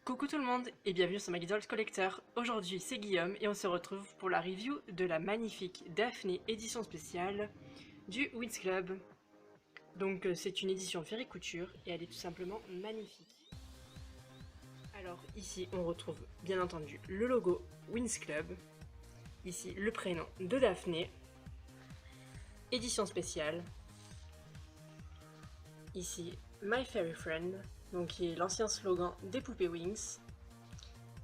Coucou tout le monde et bienvenue sur Magidol Collector. Aujourd'hui c'est Guillaume et on se retrouve pour la review de la magnifique Daphné édition spéciale du Winx Club. Donc c'est une édition Fairy Couture et elle est tout simplement magnifique. Alors ici on retrouve bien entendu le logo Winx Club, ici le prénom de Daphné, édition spéciale, ici My Fairy Friend, donc qui est l'ancien slogan des poupées Winx.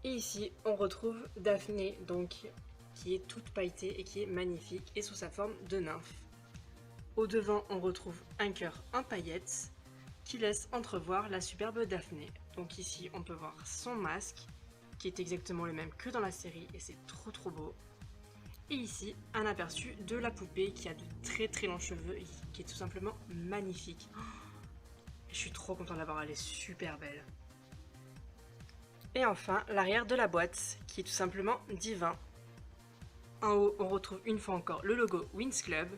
Et ici on retrouve Daphné, donc qui est toute pailletée et qui est magnifique et sous sa forme de nymphe. Au devant on retrouve un cœur en paillettes qui laisse entrevoir la superbe Daphné. Donc ici on peut voir son masque qui est exactement le même que dans la série et c'est trop beau. Et ici un aperçu de la poupée qui a de très longs cheveux et qui est tout simplement magnifique. Je suis trop contente de la voir, elle est super belle. Et enfin, l'arrière de la boîte, qui est tout simplement divin. En haut, on retrouve une fois encore le logo Winx Club.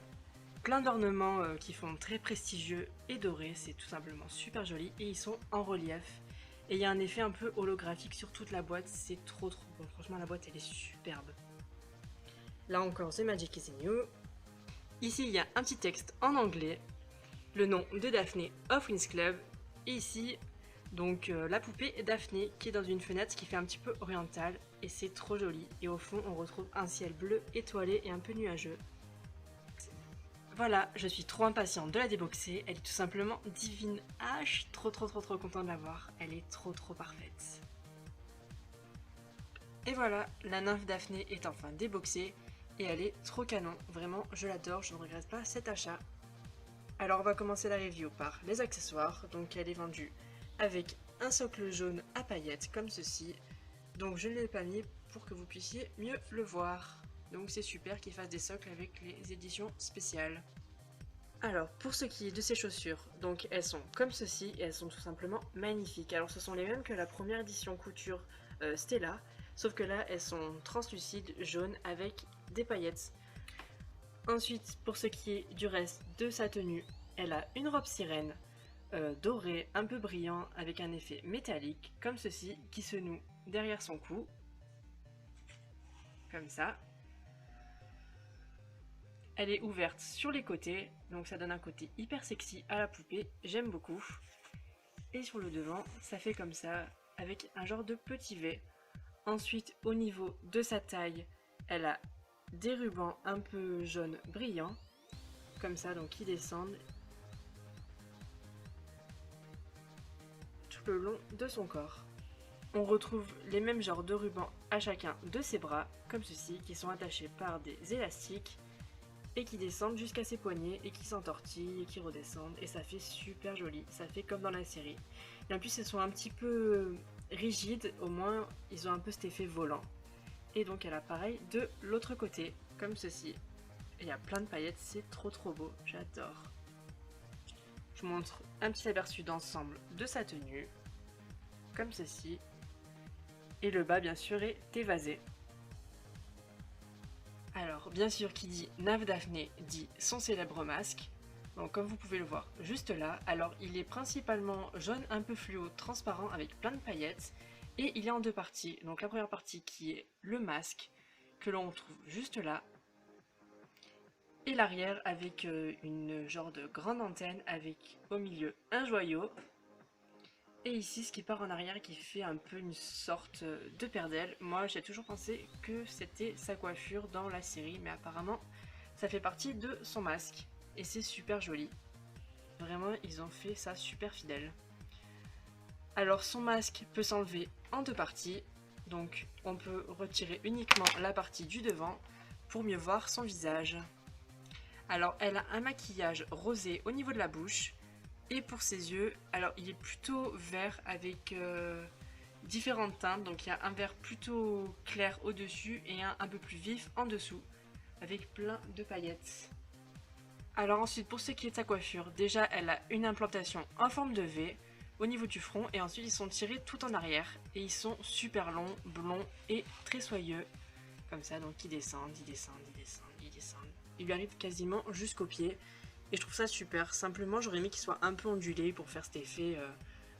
Plein d'ornements qui font très prestigieux et dorés, c'est tout simplement super joli. Et ils sont en relief. Et il y a un effet un peu holographique sur toute la boîte, c'est trop bon. Franchement, la boîte, elle est superbe. Là encore, The Magic is in You. Ici, il y a un petit texte en anglais. Le nom de Daphné of Winx Club. Et ici, donc la poupée Daphné qui est dans une fenêtre qui fait un petit peu orientale et c'est trop joli. Et au fond, on retrouve un ciel bleu étoilé et un peu nuageux. Voilà, je suis trop impatiente de la déboxer. Elle est tout simplement divine. Ah, je suis trop contente de la voir. Elle est trop parfaite. Et voilà, la nymphe Daphné est enfin déboxée et elle est trop canon. Vraiment, je l'adore, je ne regrette pas cet achat. Alors on va commencer la review par les accessoires. Donc elle est vendue avec un socle jaune à paillettes comme ceci. Donc je ne l'ai pas mis pour que vous puissiez mieux le voir. Donc c'est super qu'ils fassent des socles avec les éditions spéciales. Alors pour ce qui est de ces chaussures, donc elles sont comme ceci et elles sont tout simplement magnifiques. Alors ce sont les mêmes que la première édition couture Stella, sauf que là elles sont translucides, jaunes avec des paillettes. Ensuite, pour ce qui est du reste de sa tenue, elle a une robe sirène dorée, un peu brillant, avec un effet métallique, comme ceci, qui se noue derrière son cou, comme ça. Elle est ouverte sur les côtés, donc ça donne un côté hyper sexy à la poupée, j'aime beaucoup. Et sur le devant, ça fait comme ça, avec un genre de petit V. Ensuite, au niveau de sa taille, elle a des rubans un peu jaune brillant, comme ça, donc qui descendent tout le long de son corps. On retrouve les mêmes genres de rubans à chacun de ses bras, comme ceci, qui sont attachés par des élastiques et qui descendent jusqu'à ses poignets et qui s'entortillent et qui redescendent et ça fait super joli, ça fait comme dans la série. Et en plus elles sont un petit peu rigides, au moins ils ont un peu cet effet volant. Et donc elle a pareil de l'autre côté, comme ceci. Et il y a plein de paillettes, c'est trop beau, j'adore. Je vous montre un petit aperçu d'ensemble de sa tenue, comme ceci. Et le bas bien sûr est évasé. Alors bien sûr qui dit nymphe Daphné dit son célèbre masque. Donc comme vous pouvez le voir juste là, alors il est principalement jaune un peu fluo, transparent avec plein de paillettes. Et il est en deux parties. Donc la première partie qui est le masque, que l'on trouve juste là. Et l'arrière avec une genre de grande antenne avec au milieu un joyau. Et ici ce qui part en arrière qui fait un peu une sorte de paire d'ailes. Moi j'ai toujours pensé que c'était sa coiffure dans la série, mais apparemment ça fait partie de son masque. Et c'est super joli. Vraiment ils ont fait ça super fidèle. Alors son masque peut s'enlever en deux parties. Donc on peut retirer uniquement la partie du devant pour mieux voir son visage. Alors elle a un maquillage rosé au niveau de la bouche. Et pour ses yeux, alors il est plutôt vert avec différentes teintes. Donc il y a un vert plutôt clair au-dessus et un peu plus vif en dessous. Avec plein de paillettes. Alors ensuite pour ce qui est de sa coiffure, déjà elle a une implantation en forme de V au niveau du front. Et ensuite ils sont tirés tout en arrière. Et ils sont super longs, blonds et très soyeux. Comme ça, donc ils descendent, ils descendent, ils descendent, ils descendent. Ils lui arrivent quasiment jusqu'aux pieds. Et je trouve ça super. Simplement, j'aurais aimé qu'il soit un peu ondulé pour faire cet effet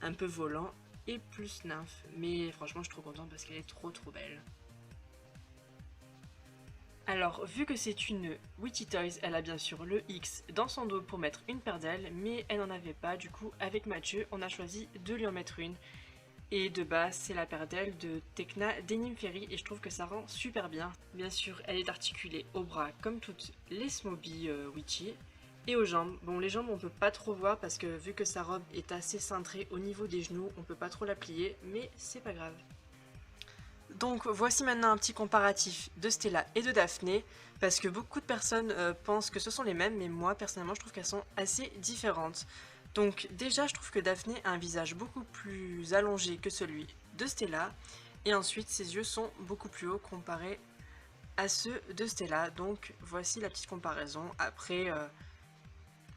un peu volant. et plus nymphe. Mais franchement, je suis trop contente parce qu'elle est trop belle. Alors, vu que c'est une Witchy Toys, elle a bien sûr le X dans son dos pour mettre une paire d'ailes, mais elle n'en avait pas, du coup avec Mathieu, on a choisi de lui en mettre une. Et de base, c'est la paire d'ailes de Tecna Denim Fairy et je trouve que ça rend super bien. Bien sûr, elle est articulée au bras comme toutes les Smoby Witchy. Et aux jambes, bon les jambes on peut pas trop voir parce que vu que sa robe est assez cintrée au niveau des genoux, on peut pas trop la plier, mais c'est pas grave. Donc voici maintenant un petit comparatif de Stella et de Daphné, parce que beaucoup de personnes pensent que ce sont les mêmes, mais moi personnellement je trouve qu'elles sont assez différentes. Donc déjà je trouve que Daphné a un visage beaucoup plus allongé que celui de Stella, et ensuite ses yeux sont beaucoup plus hauts comparés à ceux de Stella, donc voici la petite comparaison, après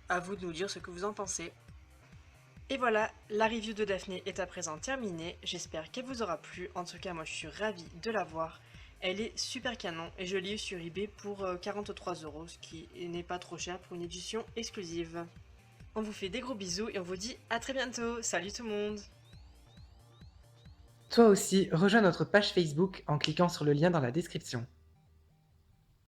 à vous de nous dire ce que vous en pensez. Et voilà, la review de Daphné est à présent terminée, j'espère qu'elle vous aura plu, en tout cas moi je suis ravie de la voir. Elle est super canon et je l'ai eu sur eBay pour 43 €, ce qui n'est pas trop cher pour une édition exclusive. On vous fait des gros bisous et on vous dit à très bientôt, salut tout le monde! Toi aussi, rejoins notre page Facebook en cliquant sur le lien dans la description.